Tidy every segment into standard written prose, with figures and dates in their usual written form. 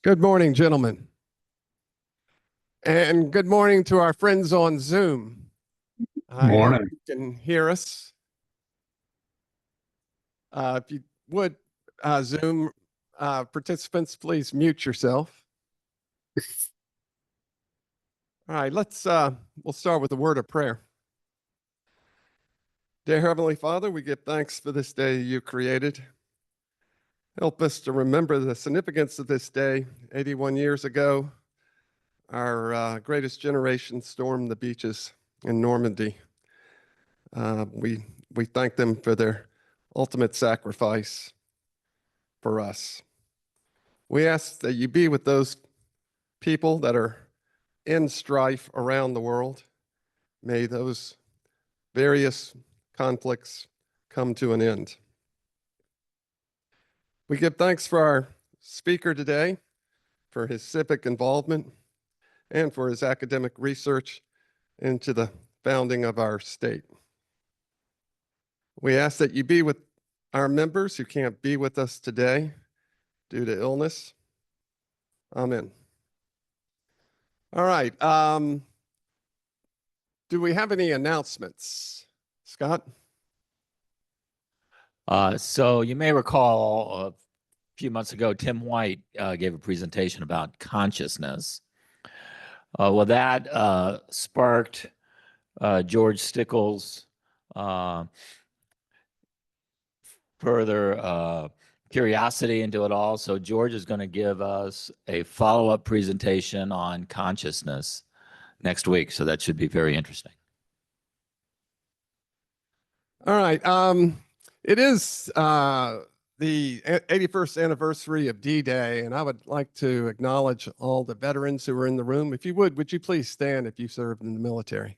Good morning, gentlemen. And good morning to our friends on Zoom. I hope Morning. you can hear us. If you would, Zoom participants, please mute yourself. All right, we'll start with a word of prayer. Dear Heavenly Father, we give thanks for this day you created. Help us to remember the significance of this day. 81 years ago, our greatest generation stormed the beaches in Normandy. We thank them for their ultimate sacrifice for us. We ask that you be with those people that are in strife around the world. May those various conflicts come to an end. We give thanks for our speaker today, for his civic involvement, and for his academic research into the founding of our state. We ask that you be with our members who can't be with us today due to illness. Amen. All right. Do we have any announcements? Scott? So you may recall a few months ago, Tim White gave a presentation about consciousness. Well, that sparked George Stickles' further curiosity into it all. So George is going to give us a follow-up presentation on consciousness next week. So that should be very interesting. All right. It is the 81st anniversary of D-Day, and I would like to acknowledge all the veterans who are in the room. If you would you please stand if you served in the military?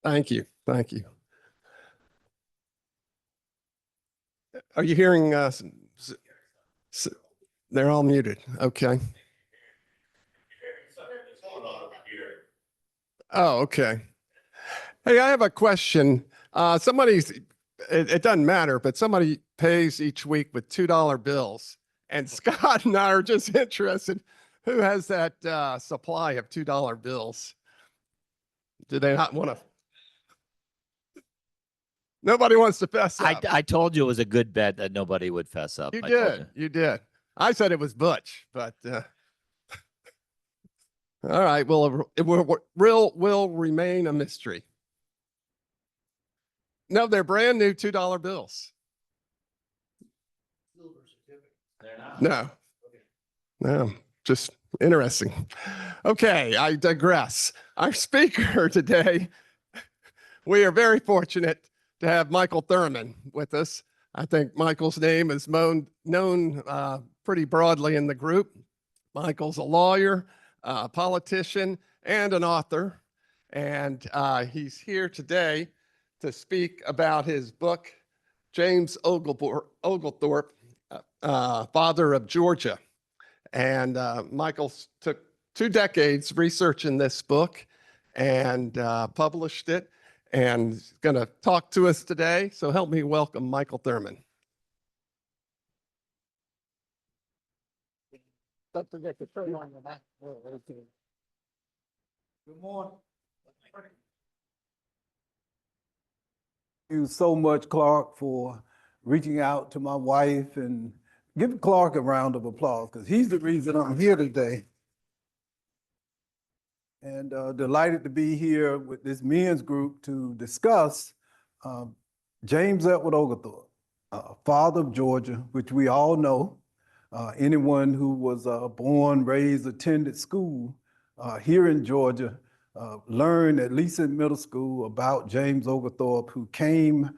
Thank you. Thank you. Are you hearing us? They're all muted. Okay. Oh, okay. Hey, I have a question. It doesn't matter, but somebody pays each week with $2 bills. And Scott and I are just interested, who has that supply of $2 bills? Do they not want to? Nobody wants to fess up. I told you it was a good bet that nobody would fess up. You did. I said it was Butch, but all right. Well, it will remain a mystery. No, they're brand new $2 bills. No, no, just interesting. Okay, I digress. Our speaker today, we are very fortunate to have Michael Thurman with us. I think Michael's name is known pretty broadly in the group. Michael's a lawyer, a politician, and an author. And he's here today to speak about his book, James Oglethorpe, Father of Georgia. And Michael took 2 decades researching this book and published it, and is going to talk to us today. So help me welcome Michael Thurman. Don't forget to turn on the back. Good morning. Thank you so much, Clark, for reaching out to my wife, and give Clark a round of applause because he's the reason I'm here today. And delighted to be here with this men's group to discuss James Edward Oglethorpe, father of Georgia, which we all know. Anyone who was born, raised, attended school here in Georgia learned, at least in middle school, about James Oglethorpe, who came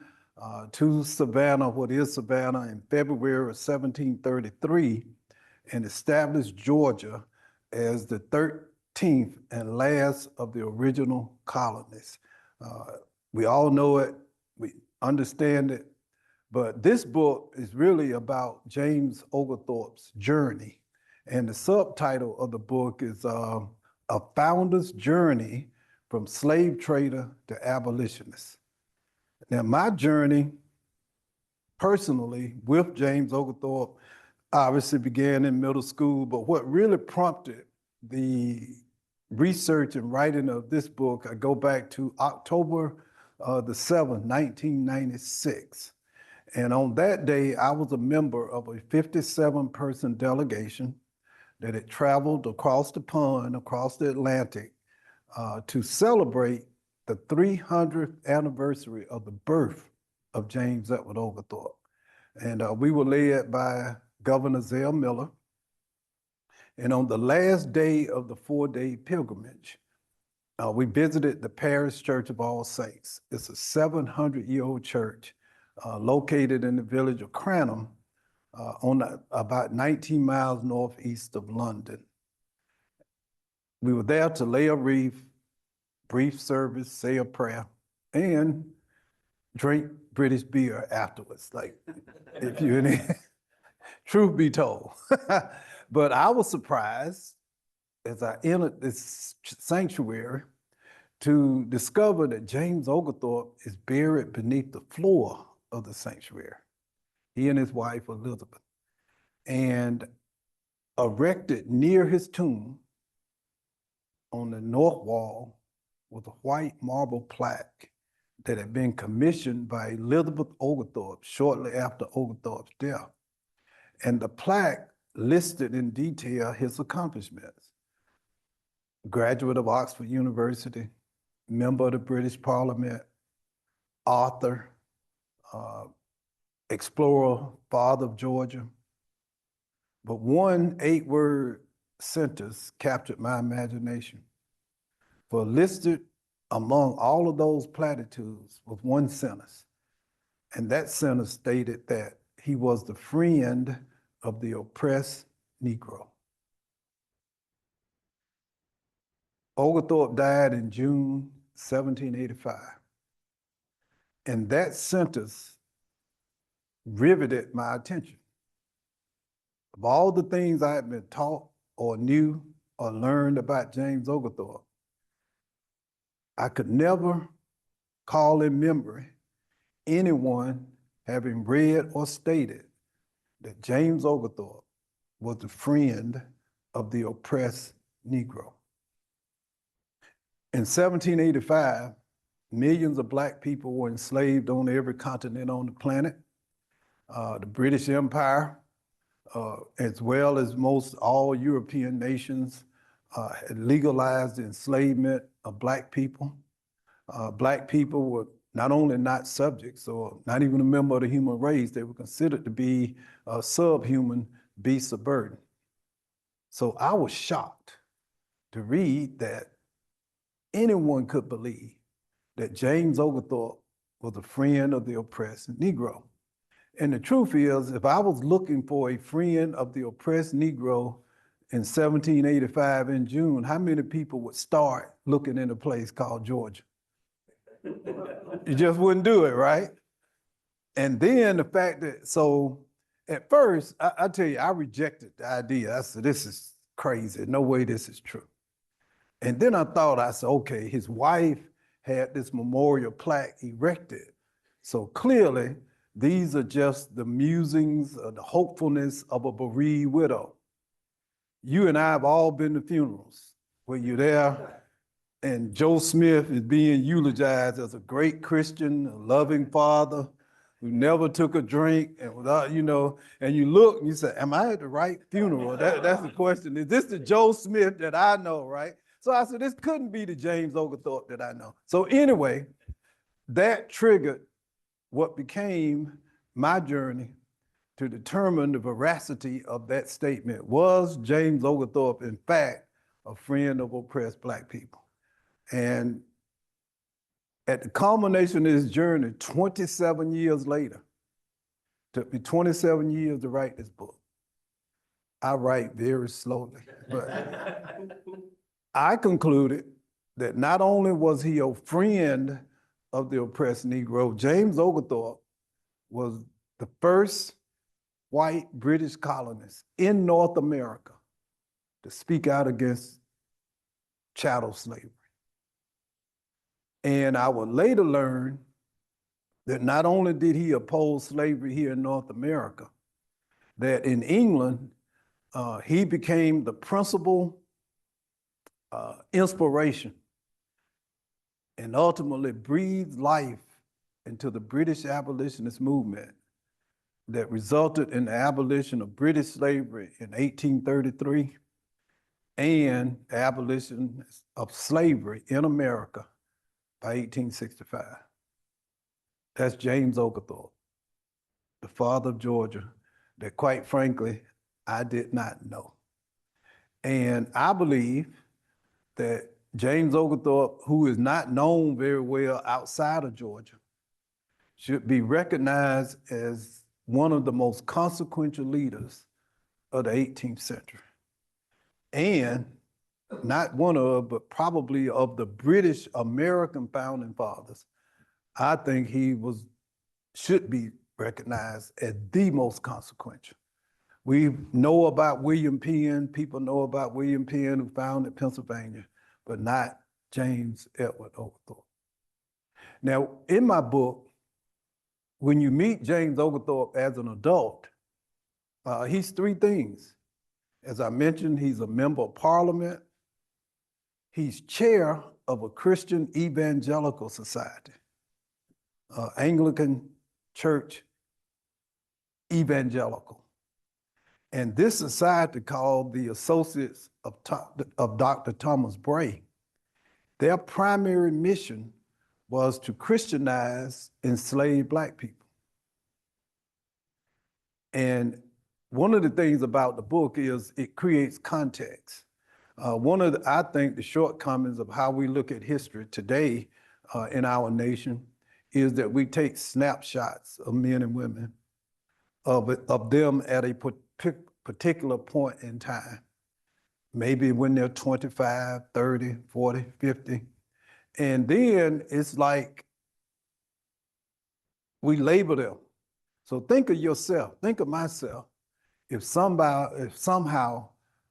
to Savannah, what is Savannah, in February of 1733 and established Georgia as the 13th and last of the original colonies. We all know it, we understand it, but this book is really about James Oglethorpe's journey. And the subtitle of the book is A Founder's Journey from slave trader to abolitionist. Now, my journey personally with James Oglethorpe obviously began in middle school, but what really prompted the research and writing of this book, I go back to October the 7th, 1996. And on that day, I was a member of a 57-person delegation that had traveled across the pond, across the Atlantic, to celebrate the 300th anniversary of the birth of James Edward Oglethorpe. And we were led by Governor Zell Miller. And on the last day of the 4-day pilgrimage, we visited the Parish Church of All Saints. It's a 700-year-old church located in the village of Cranham, about 19 miles northeast of London. We were there to lay a wreath, brief service, say a prayer, and drink British beer afterwards. Like, if you any, truth be told. But I was surprised as I entered this sanctuary to discover that James Oglethorpe is buried beneath the floor of the sanctuary. He and his wife, Elizabeth. And erected near his tomb on the north wall was a white marble plaque that had been commissioned by Elizabeth Oglethorpe shortly after Oglethorpe's death. And the plaque listed in detail his accomplishments. Graduate of Oxford University, member of the British Parliament, author, explorer, father of Georgia. But one 8-word sentence captured my imagination. For listed among all of those platitudes was one sentence. And that sentence stated that he was the friend of the oppressed Negro. Oglethorpe died in June 1785. And that sentence riveted my attention. Of all the things I had been taught or knew or learned about James Oglethorpe, I could never call in memory anyone having read or stated that James Oglethorpe was the friend of the oppressed Negro. In 1785, millions of Black people were enslaved on every continent on the planet. The British Empire, as well as most all European nations, had legalized the enslavement of Black people. Black people were not only not subjects or not even a member of the human race, they were considered to be subhuman beasts of burden. So I was shocked to read that anyone could believe that James Oglethorpe was a friend of the oppressed Negro. And the truth is, if I was looking for a friend of the oppressed Negro in 1785 in June, how many people would start looking in a place called Georgia? You just wouldn't do it, right? And then the fact that, so at first, I tell you, I rejected the idea. I said, this is crazy. No way this is true. And then I said, okay, his wife had this memorial plaque erected. So clearly, these are just the musings, the hopefulness of a bereaved widow. You and I have all been to funerals where you're there and Joe Smith is being eulogized as a great Christian, a loving father who never took a drink and without, and you look and you say, am I at the right funeral? That's the question. Is this the Joe Smith that I know, right? So I said, this couldn't be the James Oglethorpe that I know. So anyway, that triggered what became my journey to determine the veracity of that statement. Was James Oglethorpe, in fact, a friend of oppressed Black people? And at the culmination of this journey, 27 years later, took me 27 years to write this book. I write very slowly, but I concluded that not only was he a friend of the oppressed Negro, James Oglethorpe was the first white British colonist in North America to speak out against chattel slavery. And I would later learn that not only did he oppose slavery here in North America, that in England, he became the principal inspiration and ultimately breathed life into the British abolitionist movement that resulted in the abolition of British slavery in 1833 and the abolition of slavery in America by 1865. That's James Oglethorpe, the father of Georgia, that quite frankly, I did not know. And I believe that James Oglethorpe, who is not known very well outside of Georgia, should be recognized as one of the most consequential leaders of the 18th century. And not one of, but probably of the British American founding fathers, I think he should be recognized as the most consequential. We know about William Penn, people know about William Penn who founded Pennsylvania, but not James Edward Oglethorpe. Now, in my book, when you meet James Oglethorpe as an adult, he's three things. As I mentioned, he's a member of Parliament. He's chair of a Christian Evangelical Society, Anglican Church Evangelical. And this society, called the Associates of Dr. Thomas Bray, their primary mission was to Christianize enslaved Black people. And one of the things about the book is it creates context. One of the, I think, the shortcomings of how we look at history today in our nation is that we take snapshots of men and women, of them at a particular point in time, maybe when they're 25, 30, 40, 50. And then it's like we label them. So think of yourself, think of myself. If somehow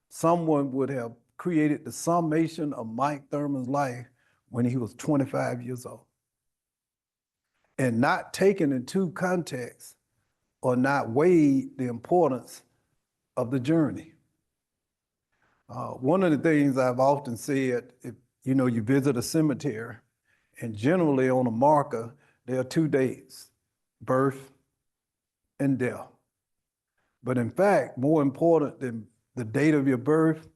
someone would have created the summation of Mike Thurman's life when he was 25 years old and not taken into context or not weighed the importance of the journey. One of the things I've often said, if you visit a cemetery, and generally on a marker, there are two dates, birth and death. But in fact, more important than the date of your birth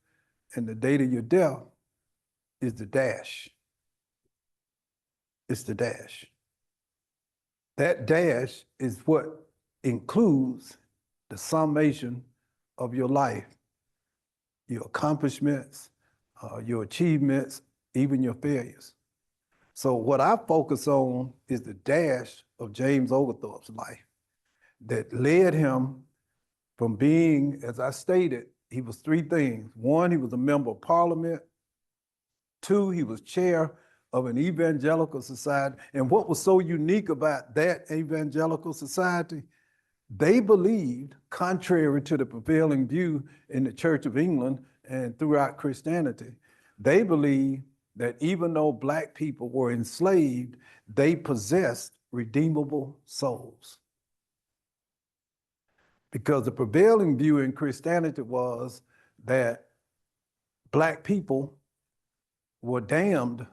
and the date of your death is the dash. It's the dash. That dash is what includes the summation of your life, your accomplishments, your achievements, even your failures. So what I focus on is the dash of James Oglethorpe's life that led him from being, as I stated, he was three things. One, he was a member of Parliament. Two, he was chair of an evangelical society. And what was so unique about that evangelical society, they believed, contrary to the prevailing view in the Church of England and throughout Christianity, they believed that even though Black people were enslaved, they possessed redeemable souls. Because the prevailing view in Christianity was that Black people were damned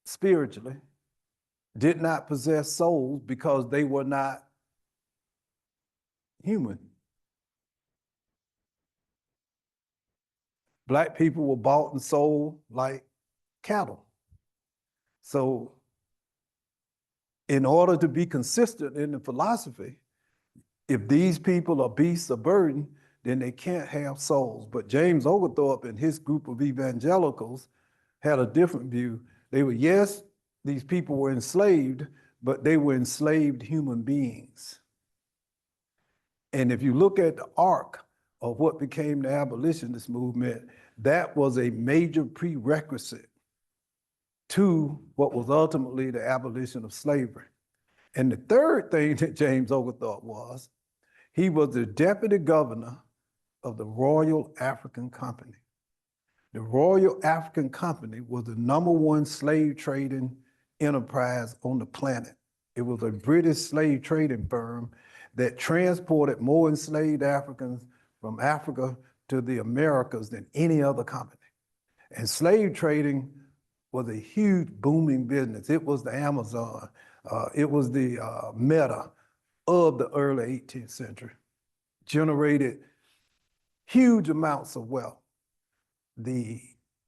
spiritually, did not possess souls because they were not human. Black people were bought and sold like cattle. So in order to be consistent in the philosophy, if these people are beasts of burden, then they can't have souls. But James Oglethorpe and his group of evangelicals had a different view. They were, yes, these people were enslaved, but they were enslaved human beings. And if you look at the arc of what became the abolitionist movement, that was a major prerequisite to what was ultimately the abolition of slavery. And the third thing that James Oglethorpe was, he was the deputy governor of the Royal African Company. The Royal African Company was the #1 slave trading enterprise on the planet. It was a British slave trading firm that transported more enslaved Africans from Africa to the Americas than any other company. And slave trading was a huge booming business. It was the Amazon. It was the Meta of the early 18th century. Generated huge amounts of wealth. The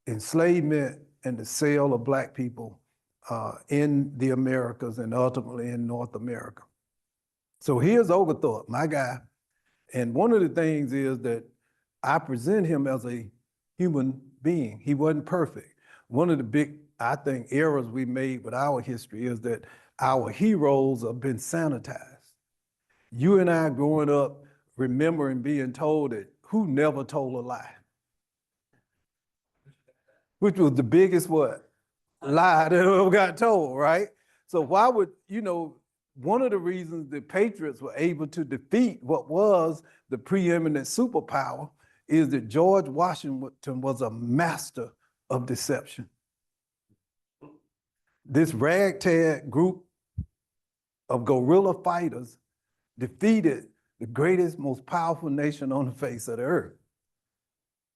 enslavement and the sale of Black people in the Americas and ultimately in North America. So here's Oglethorpe, my guy. And one of the things is that I present him as a human being. He wasn't perfect. One of the big, I think, errors we made with our history is that our heroes have been sanitized. You and I growing up remembering being told that who never told a lie? Which was the biggest what? Lie that ever got told, right? So why would, one of the reasons the Patriots were able to defeat what was the preeminent superpower is that George Washington was a master of deception. This ragtag group of guerrilla fighters defeated the greatest, most powerful nation on the face of the earth.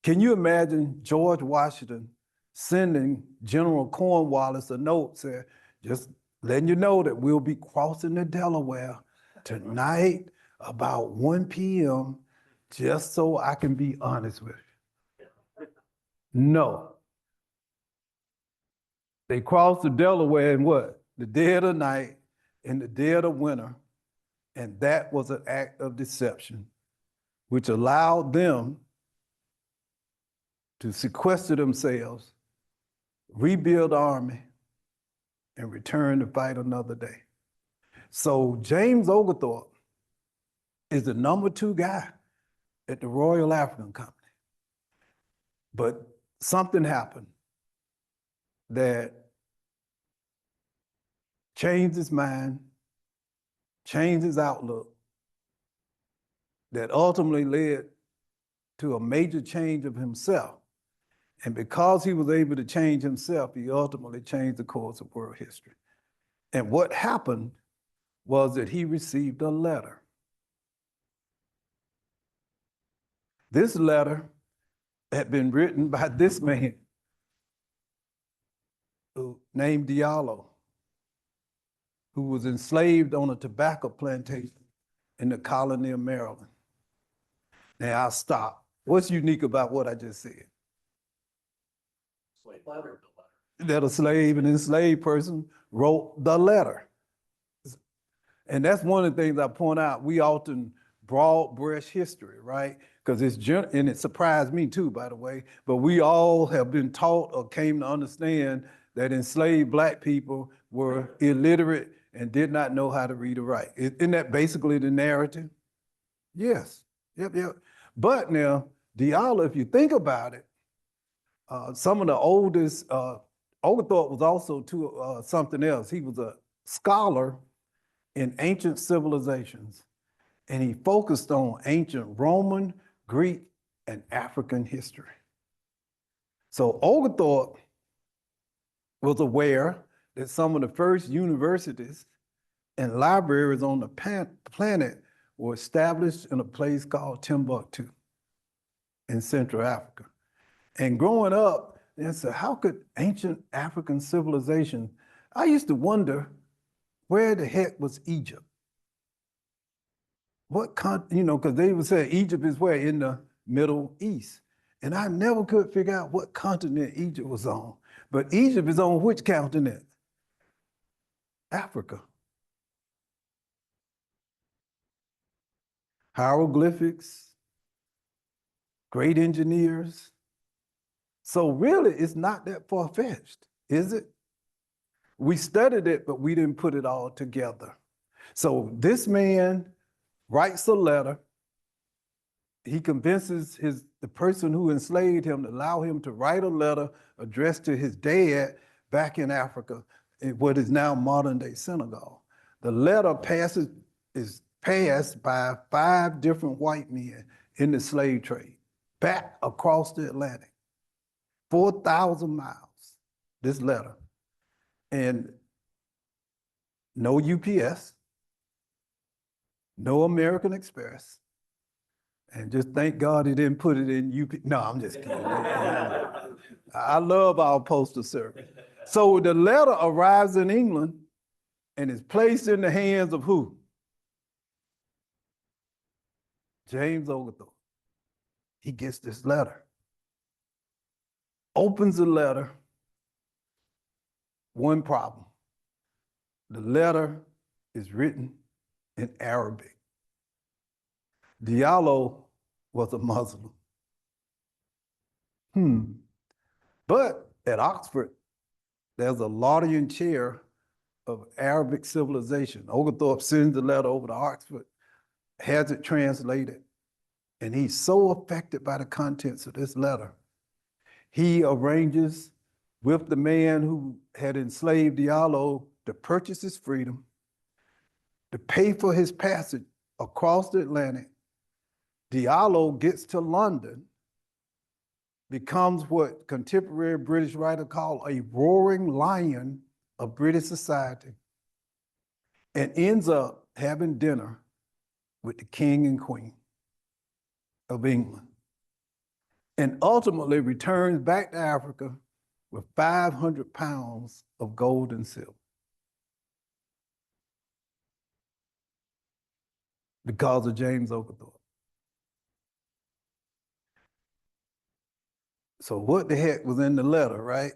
Can you imagine George Washington sending General Cornwallis a note saying, just letting you know that we'll be crossing the Delaware tonight about 1 p.m. just so I can be honest with you? No. They crossed the Delaware in what? The dead of night, in the dead of winter, and that was an act of deception, which allowed them to sequester themselves, rebuild the army, and return to fight another day. So James Oglethorpe is the number 2 guy at the Royal African Company. But something happened that changed his mind, changed his outlook, that ultimately led to a major change of himself. And because he was able to change himself, he ultimately changed the course of world history. And what happened was that he received a letter. This letter had been written by this man named Diallo, who was enslaved on a tobacco plantation in the colony of Maryland. Now I'll stop. What's unique about what I just said? That a slave, an enslaved person, wrote the letter. And that's one of the things I point out. We often broad brush history, right? Because and it surprised me too, by the way, but we all have been taught or came to understand that enslaved Black people were illiterate and did not know how to read or write. Isn't that basically the narrative? Yes, yep. But now, Diallo, if you think about it, some of the oldest, Oglethorpe was also something else. He was a scholar in ancient civilizations, and he focused on ancient Roman, Greek, and African history. So Oglethorpe was aware that some of the first universities and libraries on the planet were established in a place called Timbuktu in Central Africa. And growing up, they said, how could ancient African civilization, I used to wonder, where the heck was Egypt? Because they would say Egypt is where? In the Middle East. And I never could figure out what continent Egypt was on. But Egypt is on which continent? Africa. Hieroglyphics, great engineers. So really, it's not that far-fetched, is it? We studied it, but we didn't put it all together. So this man writes a letter. He convinces the person who enslaved him to allow him to write a letter addressed to his dad back in Africa, in what is now modern-day Senegal. The letter is passed by 5 different white men in the slave trade, back across the Atlantic, 4,000 miles, this letter. And no UPS, no American Express, and just thank God he didn't put it in UP. No, I'm just kidding. I love our postal service. So the letter arrives in England and is placed in the hands of who? James Oglethorpe. He gets this letter, opens the letter. One problem. The letter is written in Arabic. Diallo was a Muslim. But at Oxford, there's a Laudian chair of Arabic civilization. Oglethorpe sends the letter over to Oxford, has it translated, and he's so affected by the contents of this letter, he arranges with the man who had enslaved Diallo to purchase his freedom, to pay for his passage across the Atlantic. Diallo gets to London, becomes what contemporary British writers call a roaring lion of British society, and ends up having dinner with the king and queen of England, and ultimately returns back to Africa with 500 pounds of gold and silver. Because of James Oglethorpe. So what the heck was in the letter, right?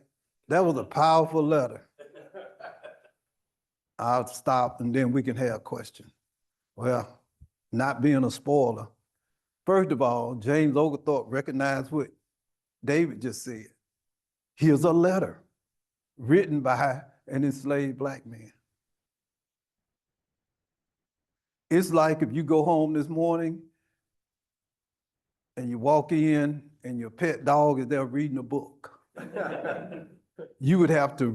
That was a powerful letter. I'll stop and then we can have a question. Well, not being a spoiler, first of all, James Oglethorpe recognized what David just said. Here's a letter written by an enslaved Black man. It's like if you go home this morning and you walk in and your pet dog is there reading a book. You would have to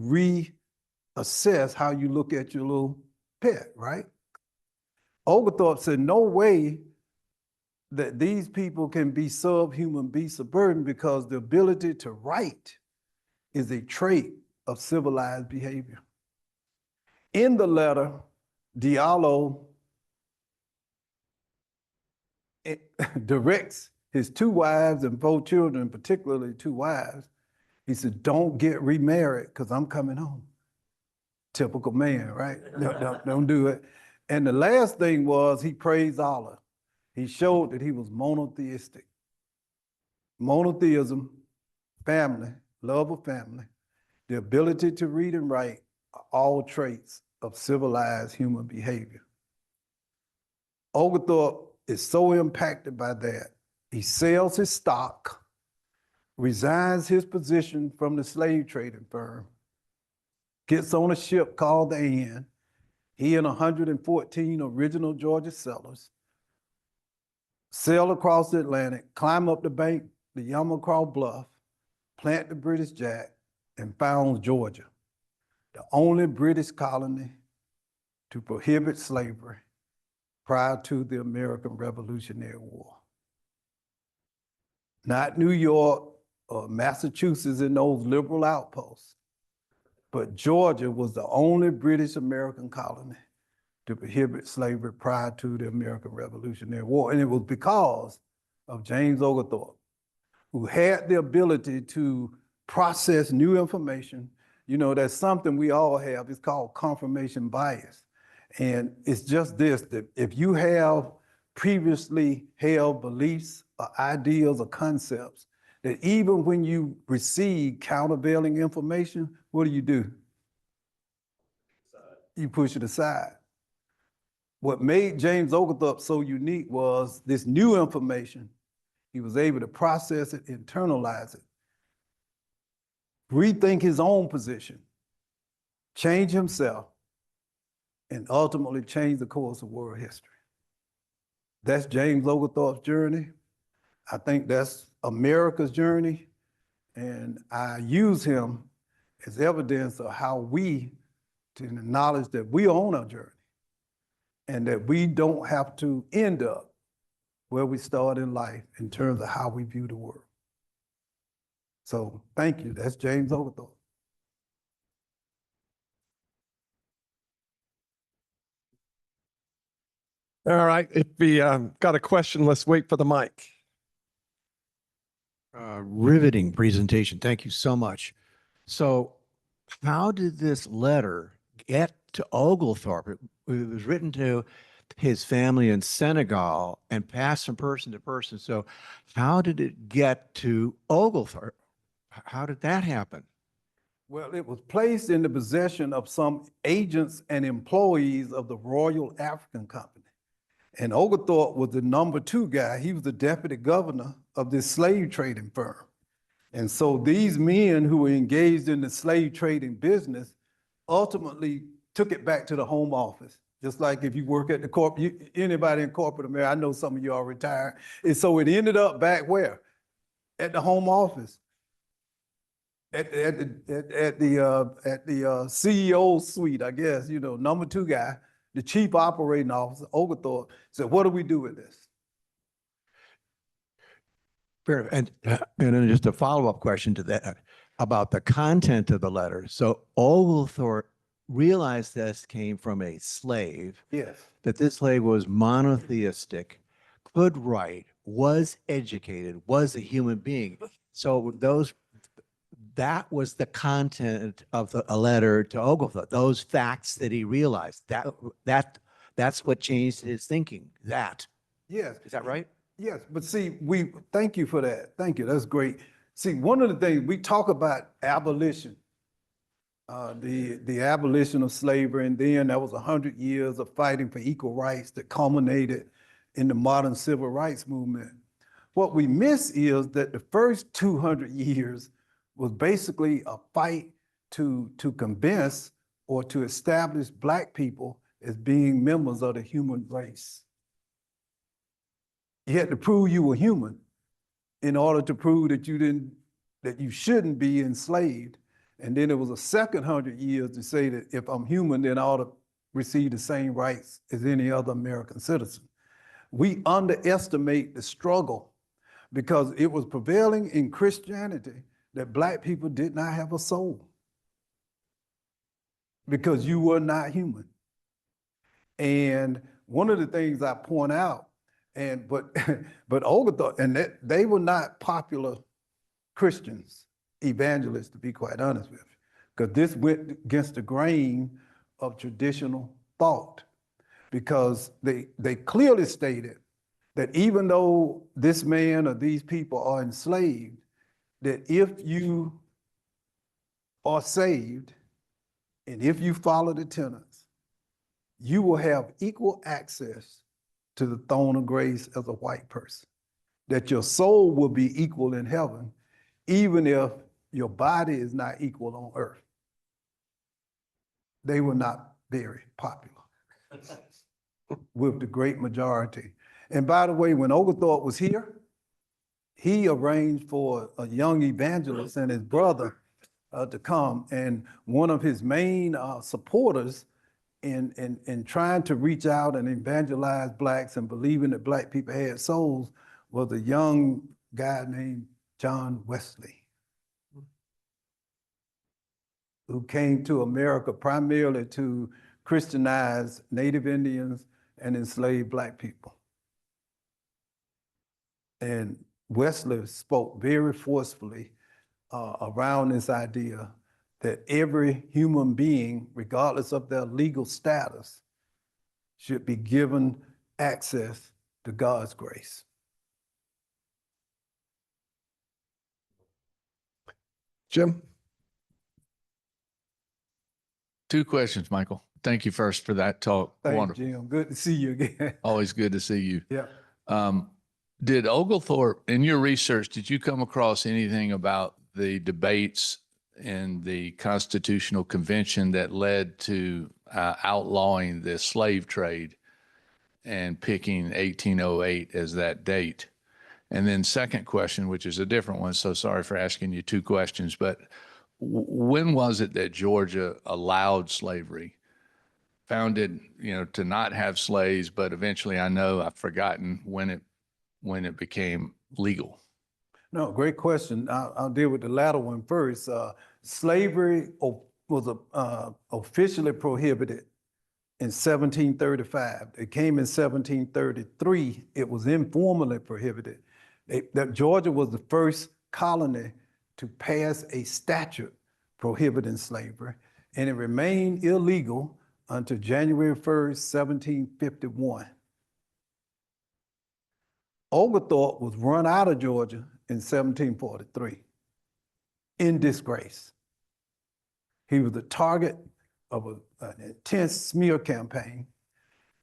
reassess how you look at your little pet, right? Oglethorpe said, no way that these people can be subhuman beasts of burden, because the ability to write is a trait of civilized behavior. In the letter, Diallo directs his 2 wives and 4 children, particularly 2 wives. He said, don't get remarried because I'm coming home. Typical man, right? Don't do it. And the last thing was he praised Allah. He showed that he was monotheistic. Monotheism, family, love of family, the ability to read and write are all traits of civilized human behavior. Oglethorpe is so impacted by that, he sells his stock, resigns his position from the slave trading firm, gets on a ship called the Anne. He and 114 original Georgia settlers sail across the Atlantic, climb up the bank, the Yamacraw Bluff, plant the British Jack, and found Georgia, the only British colony to prohibit slavery prior to the American Revolutionary War. Not New York or Massachusetts in those liberal outposts, but Georgia was the only British American colony to prohibit slavery prior to the American Revolutionary War. And it was because of James Oglethorpe, who had the ability to process new information. You know, that's something we all have. It's called confirmation bias. And it's just this, that if you have previously held beliefs or ideas or concepts, that even when you receive countervailing information, what do? You push it aside. What made James Oglethorpe so unique was this new information. He was able to process it, internalize it, rethink his own position, change himself, and ultimately change the course of world history. That's James Oglethorpe's journey. I think that's America's journey. And I use him as evidence of how we, to acknowledge that we are on our journey and that we don't have to end up where we start in life in terms of how we view the world. So thank you. That's James Oglethorpe. All right, if we got a question, let's wait for the mic. Riveting presentation. Thank you so much. So how did this letter get to Oglethorpe? It was written to his family in Senegal and passed from person to person. So how did it get to Oglethorpe? How did that happen? Well, it was placed in the possession of some agents and employees of the Royal African Company. And Oglethorpe was the number 2 guy. He was the deputy governor of this slave trading firm. And so these men who were engaged in the slave trading business ultimately took it back to the home office. Just like if you work at the anybody in corporate America, I know some of you are retired. And so it ended up back where? At the home office. At the CEO suite, I guess, you know, number 2 guy, the chief operating officer, Oglethorpe, said, what do we do with this? Fair enough. And then just a follow-up question to that about the content of the letter. So Oglethorpe realized this came from a slave, Yes. that this slave was monotheistic, could write, was educated, was a human being. So that was the content of a letter to Oglethorpe, those facts that he realized. That's what changed his thinking. Yes. Is that right? Yes, but see, thank you for that. Thank you. That's great. See, one of the things we talk about abolition, the abolition of slavery, and then there was 100 years of fighting for equal rights that culminated in the modern civil rights movement. What we miss is that the first 200 years was basically a fight to convince or to establish Black people as being members of the human race. You had to prove you were human in order to prove that you shouldn't be enslaved. And then there was a second 100 years to say that if I'm human, then I ought to receive the same rights as any other American citizen. We underestimate the struggle because it was prevailing in Christianity that Black people did not have a soul because you were not human. And one of the things I point out, but Oglethorpe, and they were not popular Christians, evangelists, to be quite honest with you, because this went against the grain of traditional thought, because they clearly stated that even though this man or these people are enslaved, that if you are saved and if you follow the tenets, you will have equal access to the throne of grace as a white person, that your soul will be equal in heaven, even if your body is not equal on earth. They were not very popular with the great majority. And by the way, when Oglethorpe was here, he arranged for a young evangelist and his brother to come. And one of his main supporters in trying to reach out and evangelize Blacks and believing that Black people had souls was a young guy named John Wesley, who came to America primarily to Christianize Native Indians and enslaved Black people. And Wesley spoke very forcefully around this idea that every human being, regardless of their legal status, should be given access to God's grace. Jim? 2 questions, Michael. Thank you first for that talk. Thanks, Wonderful. Jim. Good to see you again. Always good to see you. Yeah. Did Oglethorpe, in your research, did you come across anything about the debates in the Constitutional Convention that led to outlawing the slave trade and picking 1808 as that date? And then second question, which is a different one, so sorry for asking you 2 questions, but when was it that Georgia allowed slavery? Founded, to not have slaves, but eventually I've forgotten when it became legal. No, great question. I'll deal with the latter one first. Slavery was officially prohibited in 1735. It came in 1733. It was informally prohibited. That Georgia was the first colony to pass a statute prohibiting slavery, and it remained illegal until January 1st, 1751. Oglethorpe was run out of Georgia in 1743 in disgrace. He was the target of an intense smear campaign.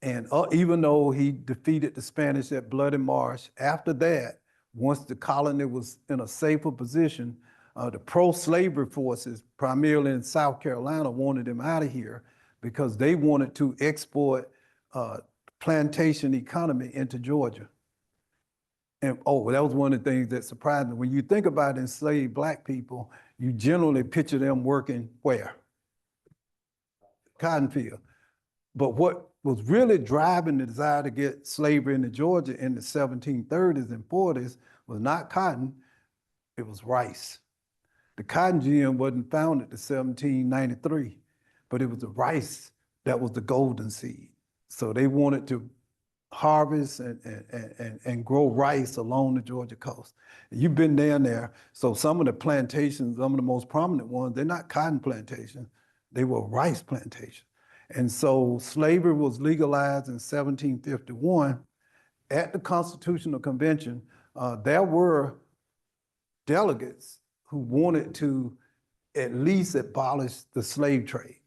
And even though he defeated the Spanish at Bloody Marsh, after that, once the colony was in a safer position, the pro-slavery forces, primarily in South Carolina, wanted him out of here because they wanted to export plantation economy into Georgia. And that was one of the things that surprised me. When you think about enslaved Black people, you generally picture them working where? Cotton field. But what was really driving the desire to get slavery into Georgia in the 1730s and 40s was not cotton, it was rice. The cotton gin wasn't founded until 1793, but it was the rice that was the golden seed. So they wanted to harvest and grow rice along the Georgia coast. You've been down there, so some of the plantations, some of the most prominent ones, they're not cotton plantations, they were rice plantations. And so slavery was legalized in 1751. At the Constitutional Convention, there were delegates who wanted to at least abolish the slave trade.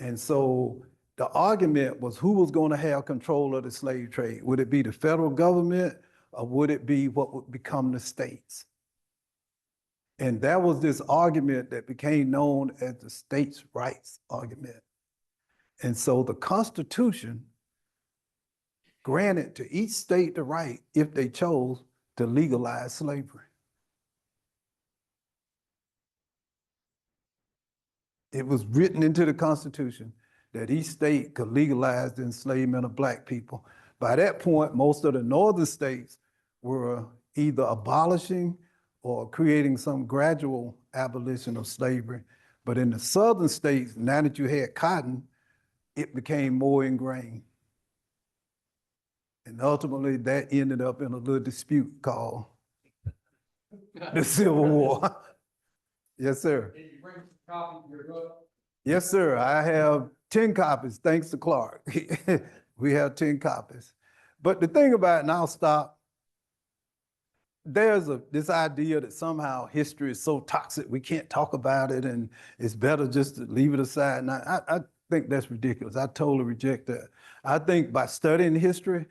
And so the argument was who was going to have control of the slave trade? Would it be the federal government or would it be what would become the states? And that was this argument that became known as the states' rights argument. And so the Constitution granted to each state the right, if they chose, to legalize slavery. It was written into the Constitution that each state could legalize the enslavement of Black people. By that point, most of the northern states were either abolishing or creating some gradual abolition of slavery. But in the southern states, now that you had cotton, it became more ingrained. And ultimately, that ended up in a little dispute called the Civil War. Yes, sir. Did you bring some copies of your book? Yes, sir. I have 10 copies, thanks to Clark. We have 10 copies. But the thing about it, and I'll stop, there's this idea that somehow history is so toxic, we can't talk about it, and it's better just to leave it aside. And I think that's ridiculous. I totally reject that. I think by studying history,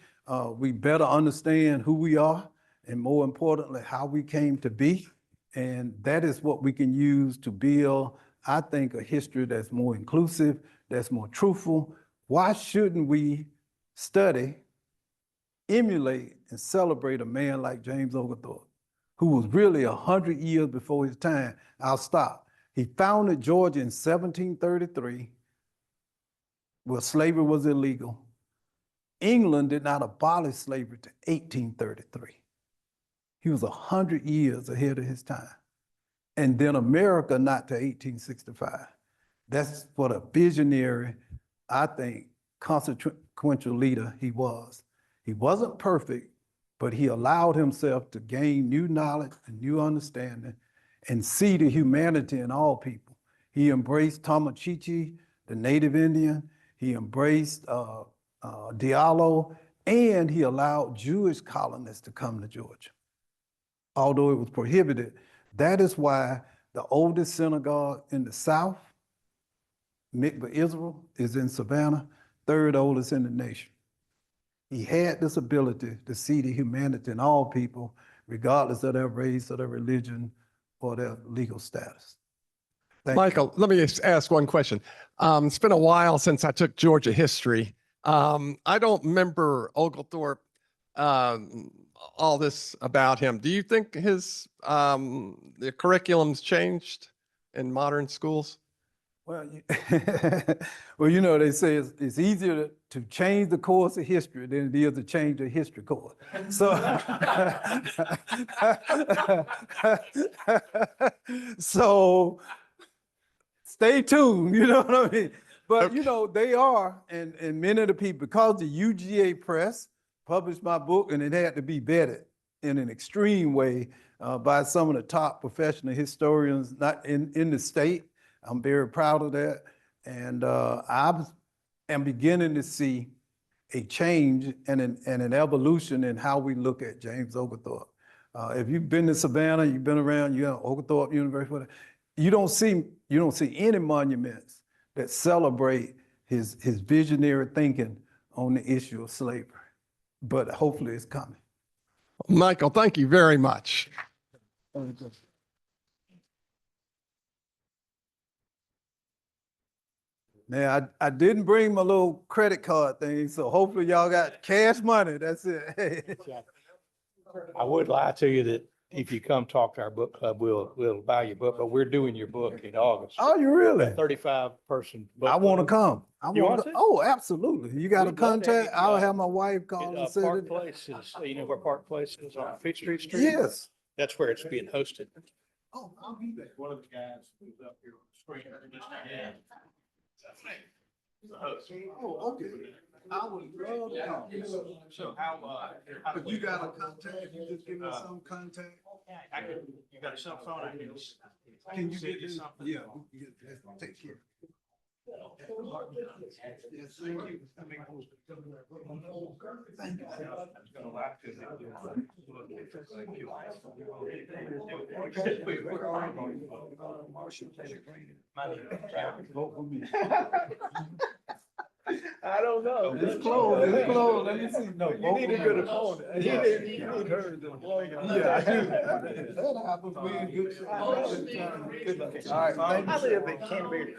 we better understand who we are, and more importantly, how we came to be. And that is what we can use to build, I think, a history that's more inclusive, that's more truthful. Why shouldn't we study, emulate, and celebrate a man like James Oglethorpe, who was really 100 years before his time? I'll stop. He founded Georgia in 1733, where slavery was illegal. England did not abolish slavery to 1833. He was 100 years ahead of his time. And then America not to 1865. That's what a visionary, I think, consequential leader he was. He wasn't perfect, but he allowed himself to gain new knowledge and new understanding and see the humanity in all people. He embraced Tomochichi, the native Indian. He embraced Diallo, and he allowed Jewish colonists to come to Georgia, although it was prohibited. That is why the oldest synagogue in the South, Mikveh Israel, is in Savannah, third oldest in the nation. He had this ability to see the humanity in all people, regardless of their race or their religion or their legal status. Thank you. Michael, let me just ask one question. It's been a while since I took Georgia history. I don't remember Oglethorpe, all this about him. Do you think his the curriculum's changed in modern schools? Well, well, you know, they say it's easier to change the course of history than it is to change the history course. So, so stay tuned, you know what I mean? But you know, they are, and many of the people, because the UGA Press published my book and it had to be vetted in an extreme way by some of the top professional historians, not in the state. I'm very proud of that. And I am beginning to see a change and an evolution in how we look at James Oglethorpe. If you've been to Savannah, you've been around, you know, Oglethorpe University, whatever, you don't see any monuments that celebrate his visionary thinking on the issue of slavery. But hopefully it's coming. Michael, thank you very much. Now, I didn't bring my little credit card thing, so hopefully y'all got cash money. That's it. I would lie to you that if you come talk to our book club, we'll buy your book, but we're doing your book in August. Oh, you really? 35-person book. I want to club. come. You want to? Oh, absolutely. You got a We'd love to have contact? you, I'll have my wife call At, and say Park that. Place is, you know where Park Place is on Fifth Street? Yes. That's where it's being hosted. Oh, I'll be there. One of the guys who's up here on the screen. Oh, okay. I would love to come. So how, But you got a contact? You just give me some contact? you got a cell phone? Can you get this? Yeah, we can get that. Take care. Yes, thank you. Thank you. I don't know. It's closed, it's closed. Let me see. No, You need a good opponent. Yeah. You need her to employ him. Yeah, I do. That happens. We in good shape. All right, thank you. I live in Canterbury.